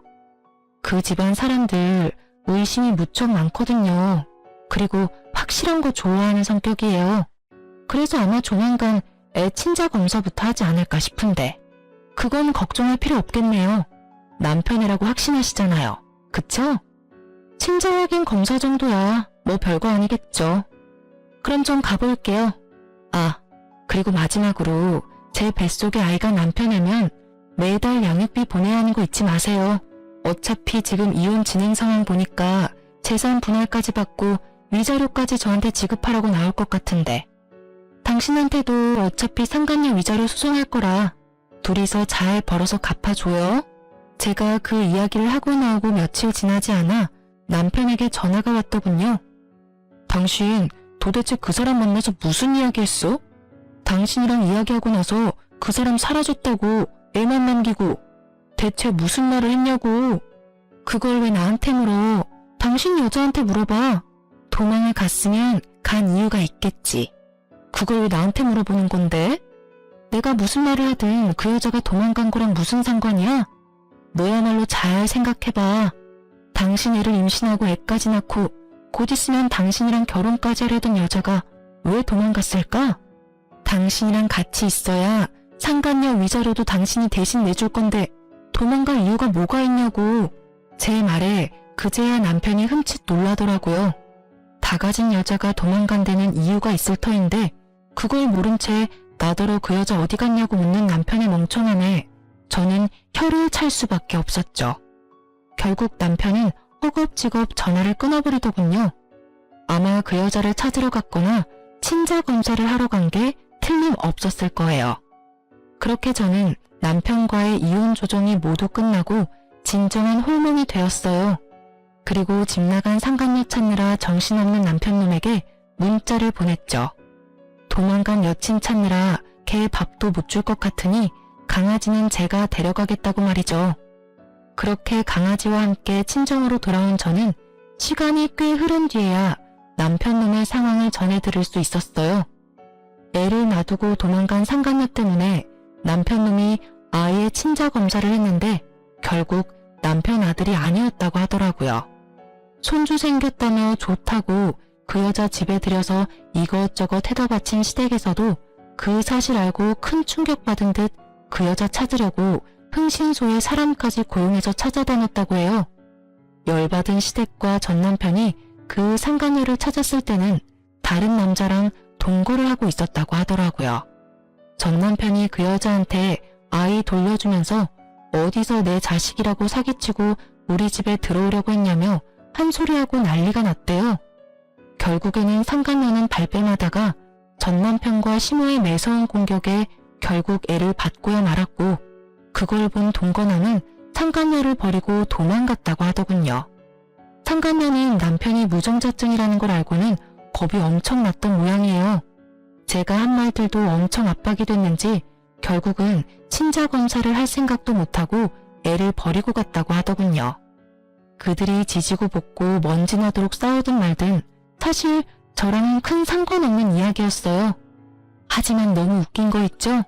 그 집안 사람들 의심이 무척 많거든요. 그리고 확실한 거 좋아하는 성격이에요. 그래서 아마 조만간 애 친자 검사부터 하지 않을까 싶은데 그건 걱정할 필요 없겠네요. 남편이라고 확신하시잖아요. 그쵸? 친자 확인 검사 정도야 뭐 별거 아니겠죠. 그럼 좀 가볼게요. 아, 그리고 마지막으로 제 뱃속의 아이가 남편이면 매달 양육비 보내야 하는 거 잊지 마세요. 어차피 지금 이혼 진행 상황 보니까 재산 분할까지 받고 위자료까지 저한테 지급하라고 나올 것 같은데 당신한테도 어차피 상간녀 위자료 소송할 거라 둘이서 잘 벌어서 갚아줘요. 제가 그 이야기를 하고 나오고 며칠 지나지 않아 남편에게 전화가 왔더군요. 당신 도대체 그 사람 만나서 무슨 이야기 했어? 당신이랑 이야기하고 나서 그 사람 사라졌다고 애만 남기고 대체 무슨 말을 했냐고. 그걸 왜 나한테 물어? 당신 여자한테 물어봐. 도망을 갔으면 간 이유가 있겠지. 그걸 왜 나한테 물어보는 건데? 내가 무슨 말을 하든 그 여자가 도망간 거랑 무슨 상관이야? 너야말로 잘 생각해봐. 당신 애를 임신하고 애까지 낳고 곧 있으면 당신이랑 결혼까지 하려던 여자가 왜 도망갔을까? 당신이랑 같이 있어야 상간녀 위자료도 당신이 대신 내줄 건데 도망갈 이유가 뭐가 있냐고. 제 말에 그제야 남편이 흠칫 놀라더라고요. 다 가진 여자가 도망간 데는 이유가 있을 터인데 그걸 모른 채 나더러 그 여자 어디 갔냐고 묻는 남편의 멍청함에 저는 혀를 찰 수밖에 없었죠. 결국 남편은 허겁지겁 전화를 끊어버리더군요. 아마 그 여자를 찾으러 갔거나 친자 검사를 하러 간 게 틀림없었을 거예요. 그렇게 저는 남편과의 이혼 조정이 모두 끝나고 진정한 홀몸이 되었어요. 그리고 집 나간 상간녀 찾느라 정신없는 남편놈에게 문자를 보냈죠. 도망간 여친 찾느라 걔 밥도 못 줄 것 같으니 강아지는 제가 데려가겠다고 말이죠. 그렇게 강아지와 함께 친정으로 돌아온 저는 시간이 꽤 흐른 뒤에야 남편 놈의 상황을 전해 들을 수 있었어요. 애를 놔두고 도망간 상간녀 때문에 남편 놈이 아이의 친자 검사를 했는데 결국 남편 아들이 아니었다고 하더라고요. 손주 생겼다며 좋다고 그 여자 집에 들여서 이것저것 해다 바친 시댁에서도 그 사실 알고 큰 충격받은 듯 그 여자 찾으려고 흥신소에 사람까지 고용해서 찾아다녔다고 해요. 열받은 시댁과 전 남편이 그 상간녀를 찾았을 때는 다른 남자랑 동거를 하고 있었다고 하더라고요. 전 남편이 그 여자한테 아이 돌려주면서 어디서 내 자식이라고 사기치고 우리 집에 들어오려고 했냐며 한 소리하고 난리가 났대요. 결국에는 상간녀는 발뺌하다가 전 남편과 시모의 매서운 공격에 결국 애를 받고야 말았고 그걸 본 동거남은 상간녀를 버리고 도망갔다고 하더군요. 상간녀는 남편이 무정자증이라는 걸 알고는 겁이 엄청 났던 모양이에요. 제가 한 말들도 엄청 압박이 됐는지 결국은 친자 검사를 할 생각도 못하고 애를 버리고 갔다고 하더군요. 그들이 지지고 볶고 먼지 나도록 싸우든 말든 사실 저랑은 큰 상관없는 이야기였어요. 하지만 너무 웃긴 거 있죠?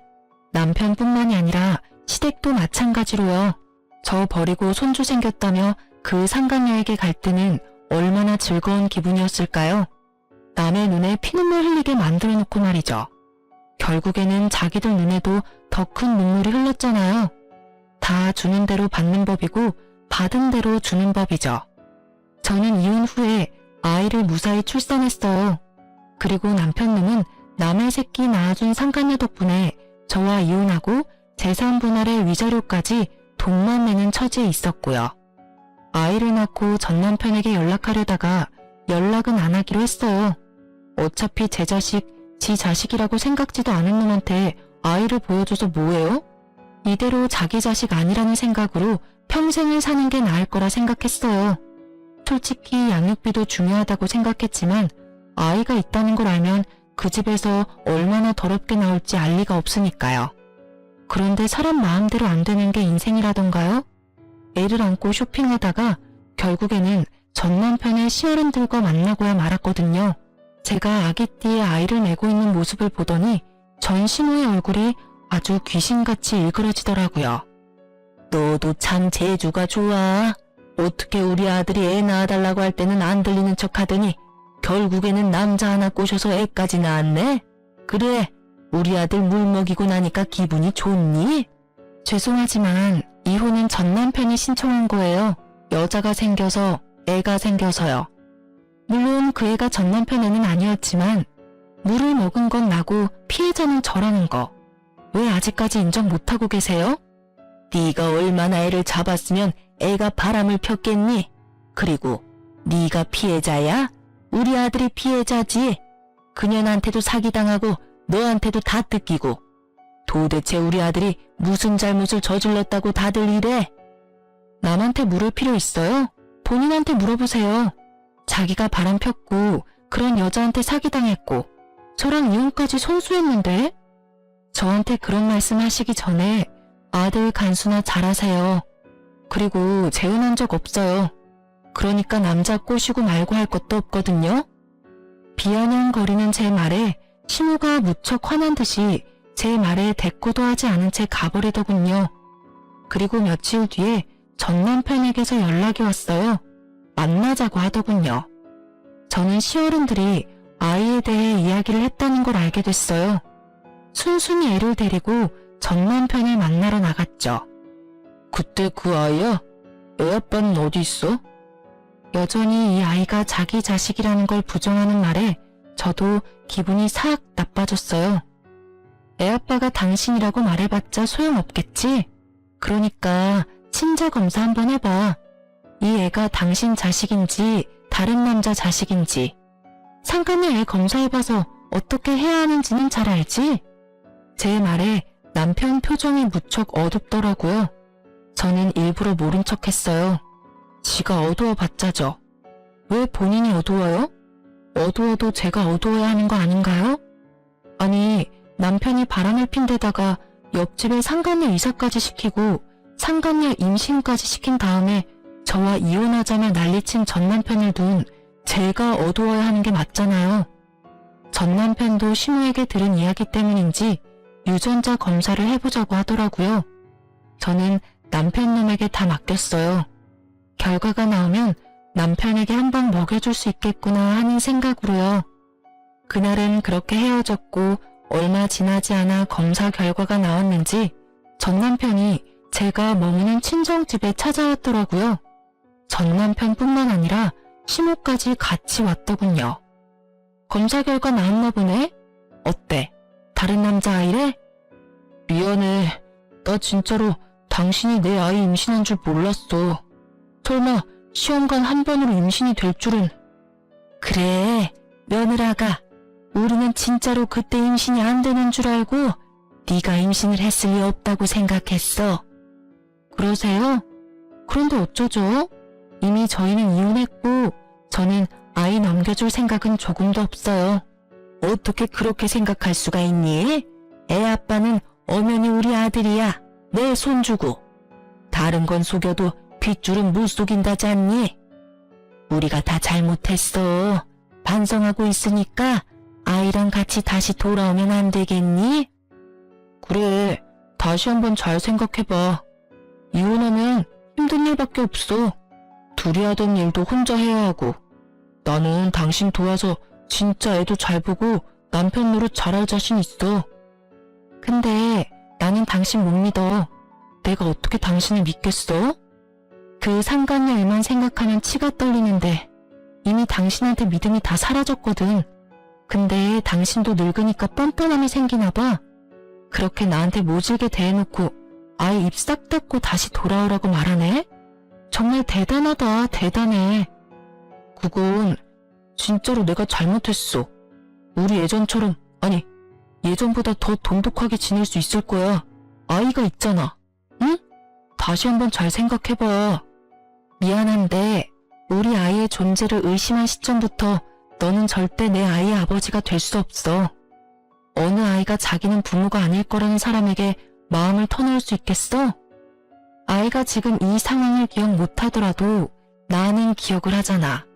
남편뿐만이 아니라 시댁도 마찬가지로요. 저 버리고 손주 생겼다며 그 상간녀에게 갈 때는 얼마나 즐거운 기분이었을까요? 남의 눈에 피눈물 흘리게 만들어 놓고 말이죠. 결국에는 자기들 눈에도 더 큰 눈물이 흘렀잖아요. 다 주는 대로 받는 법이고 받은 대로 주는 법이죠. 저는 이혼 후에 아이를 무사히 출산했어요. 그리고 남편 놈은 남의 새끼 낳아준 상간녀 덕분에 저와 이혼하고 재산 분할의 위자료까지 돈만 내는 처지에 있었고요. 아이를 낳고 전 남편에게 연락하려다가 연락은 안 하기로 했어요. 어차피 제 자식, 지 자식이라고 생각지도 않은 놈한테 아이를 보여줘서 뭐해요? 이대로 자기 자식 아니라는 생각으로 평생을 사는 게 나을 거라 생각했어요. 솔직히 양육비도 중요하다고 생각했지만 아이가 있다는 걸 알면 그 집에서 얼마나 더럽게 나올지 알 리가 없으니까요. 그런데 사람 마음대로 안 되는 게 인생이라던가요? 애를 안고 쇼핑하다가 결국에는 전 남편의 시어른들과 만나고야 말았거든요. 제가 아기띠에 아이를 메고 있는 모습을 보더니 전 시모의 얼굴이 아주 귀신같이 일그러지더라고요. 너도 참 재주가 좋아. 어떻게 우리 아들이 애 낳아달라고 할 때는 안 들리는 척 하더니 결국에는 남자 하나 꼬셔서 애까지 낳았네? 그래, 우리 아들 물 먹이고 나니까 기분이 좋니? 죄송하지만 이혼은 전 남편이 신청한 거예요. 여자가 생겨서, 애가 생겨서요. 물론 그 애가 전 남편 애는 아니었지만 물을 먹은 건 나고 피해자는 저라는 거. 왜 아직까지 인정 못하고 계세요? 네가 얼마나 애를 잡았으면 애가 바람을 폈겠니? 그리고 네가 피해자야? 우리 아들이 피해자지. 그년한테도 사기당하고 너한테도 다 뜯기고. 도대체 우리 아들이 무슨 잘못을 저질렀다고 다들 이래? 남한테 물을 필요 있어요? 본인한테 물어보세요. 자기가 바람 폈고 그런 여자한테 사기당했고 저랑 이혼까지 손수했는데? 저한테 그런 말씀 하시기 전에 아들 간수나 잘하세요. 그리고 재혼한 적 없어요. 그러니까 남자 꼬시고 말고 할 것도 없거든요. 비아냥거리는 제 말에 시모가 무척 화난 듯이 제 말에 대꾸도 하지 않은 채 가버리더군요. 그리고 며칠 뒤에 전 남편에게서 연락이 왔어요. 만나자고 하더군요. 저는 시어른들이 아이에 대해 이야기를 했다는 걸 알게 됐어요. 순순히 애를 데리고 전 남편을 만나러 나갔죠. 그때 그 아이야? 애 아빠는 어디 있어? 여전히 이 아이가 자기 자식이라는 걸 부정하는 말에 저도 기분이 싹 나빠졌어요. 애 아빠가 당신이라고 말해봤자 소용없겠지? 그러니까 친자 검사 한번 해봐. 이 애가 당신 자식인지 다른 남자 자식인지. 상간녀 애 검사해봐서 어떻게 해야 하는지는 잘 알지? 제 말에 남편 표정이 무척 어둡더라고요. 저는 일부러 모른 척했어요. 지가 어두워봤자죠. 왜 본인이 어두워요? 어두워도 제가 어두워야 하는 거 아닌가요? 아니, 남편이 바람을 핀 데다가 옆집에 상간녀 이사까지 시키고 상간녀 임신까지 시킨 다음에 저와 이혼하자며 난리친 전 남편을 둔 제가 어두워야 하는 게 맞잖아요. 전 남편도 시모에게 들은 이야기 때문인지 유전자 검사를 해보자고 하더라고요. 저는 남편 놈에게 다 맡겼어요. 결과가 나오면 남편에게 한 방 먹여줄 수 있겠구나 하는 생각으로요. 그날은 그렇게 헤어졌고 얼마 지나지 않아 검사 결과가 나왔는지 전 남편이 제가 머무는 친정집에 찾아왔더라고요. 전 남편뿐만 아니라 시모까지 같이 왔더군요. 검사 결과 나왔나 보네? 어때? 다른 남자아이래? 미안해. 나 진짜로 당신이 내 아이 임신한 줄 몰랐어. 설마 시험관 한 번으로 임신이 될 줄은. 그래, 며느라가. 우리는 진짜로 그때 임신이 안 되는 줄 알고 네가 임신을 했을 리 없다고 생각했어. 그러세요? 그런데 어쩌죠? 이미 저희는 이혼했고 저는 아이 넘겨줄 생각은 조금도 없어요. 어떻게 그렇게 생각할 수가 있니? 애 아빠는 엄연히 우리 아들이야. 내 손주고. 다른 건 속여도 핏줄은 못 속인다지 않니? 우리가 다 잘못했어. 반성하고 있으니까 아이랑 같이 다시 돌아오면 안 되겠니? 그래, 다시 한번 잘 생각해봐. 이혼하면 힘든 일밖에 없어. 둘이 하던 일도 혼자 해야 하고. 나는 당신 도와서 진짜 애도 잘 보고 남편 노릇 잘할 자신 있어. 근데 나는 당신 못 믿어. 내가 어떻게 당신을 믿겠어? 그 상간녀 일만 생각하면 치가 떨리는데 이미 당신한테 믿음이 다 사라졌거든. 근데 당신도 늙으니까 뻔뻔함이 생기나 봐. 그렇게 나한테 모질게 대해놓고 아예 입 싹 닫고 다시 돌아오라고 말하네? 정말 대단하다, 대단해. 그건 진짜로 내가 잘못했어. 우리 예전처럼, 아니 예전보다 더 돈독하게 지낼 수 있을 거야. 아이가 있잖아. 응? 다시 한번 잘 생각해봐. 미안한데 우리 아이의 존재를 의심한 시점부터 너는 절대 내 아이의 아버지가 될 수 없어. 어느 아이가 자기는 부모가 아닐 거라는 사람에게 마음을 터놓을 수 있겠어? 아이가 지금 이 상황을 기억 못하더라도 나는 기억을 하잖아.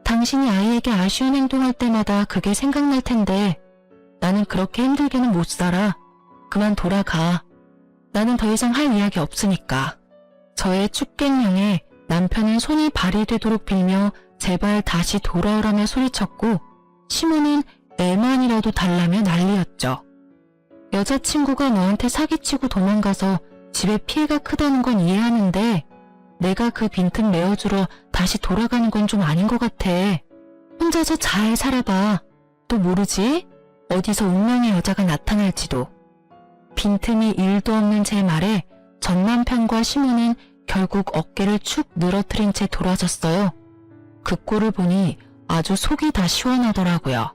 당신이 아이에게 아쉬운 행동할 때마다 그게 생각날 텐데 나는 그렇게 힘들게는 못 살아. 그만 돌아가. 나는 더 이상 할 이야기 없으니까. 저의 축객령에 남편은 손이 발이 되도록 빌며 제발 다시 돌아오라며 소리쳤고 시모는 애만이라도 달라며 난리였죠. 여자친구가 너한테 사기치고 도망가서 집에 피해가 크다는 건 이해하는데 내가 그 빈틈 메워주러 다시 돌아가는 건 좀 아닌 것 같아. 혼자서 잘 살아봐. 또 모르지? 어디서 운명의 여자가 나타날지도. 빈틈이 1도 없는 제 말에 전 남편과 시모는 결국 어깨를 축 늘어뜨린 채 돌아섰어요. 그 꼴을 보니 아주 속이 다 시원하더라고요.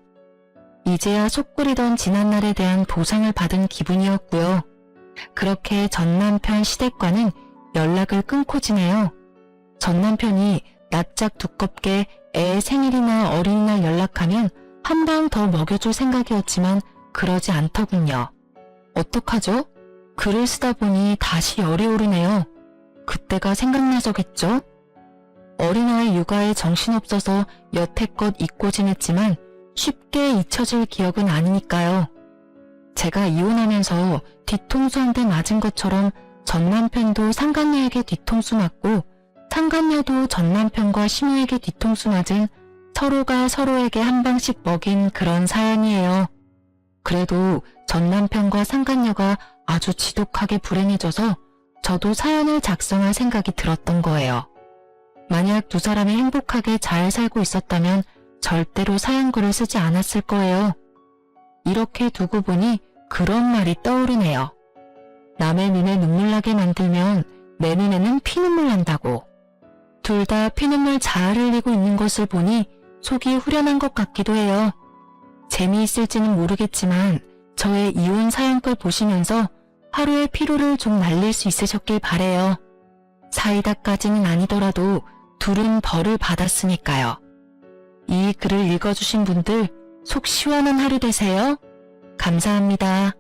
이제야 속 끓이던 지난날에 대한 보상을 받은 기분이었고요. 그렇게 전 남편 시댁과는 연락을 끊고 지내요. 전 남편이 낯짝 두껍게 애 생일이나 어린이날 연락하면 한 방 더 먹여줄 생각이었지만 그러지 않더군요. 어떡하죠? 글을 쓰다 보니 다시 열이 오르네요. 그때가 생각나서겠죠? 어린아이 육아에 정신없어서 여태껏 잊고 지냈지만 쉽게 잊혀질 기억은 아니니까요. 제가 이혼하면서 뒤통수 한 대 맞은 것처럼 전 남편도 상간녀에게 뒤통수 맞고 상간녀도 전 남편과 시모에게 뒤통수 맞은 서로가 서로에게 한 방씩 먹인 그런 사연이에요. 그래도 전 남편과 상간녀가 아주 지독하게 불행해져서 저도 사연을 작성할 생각이 들었던 거예요. 만약 두 사람이 행복하게 잘 살고 있었다면 절대로 사연글을 쓰지 않았을 거예요. 이렇게 두고 보니 그런 말이 떠오르네요. 남의 눈에 눈물 나게 만들면 내 눈에는 피눈물 난다고. 둘 다 피눈물 잘 흘리고 있는 것을 보니 속이 후련한 것 같기도 해요. 재미있을지는 모르겠지만 저의 이혼 사연글 보시면서 하루의 피로를 좀 날릴 수 있으셨길 바래요. 사이다까지는 아니더라도 둘은 벌을 받았으니까요. 이 글을 읽어주신 분들 속 시원한 하루 되세요. 감사합니다.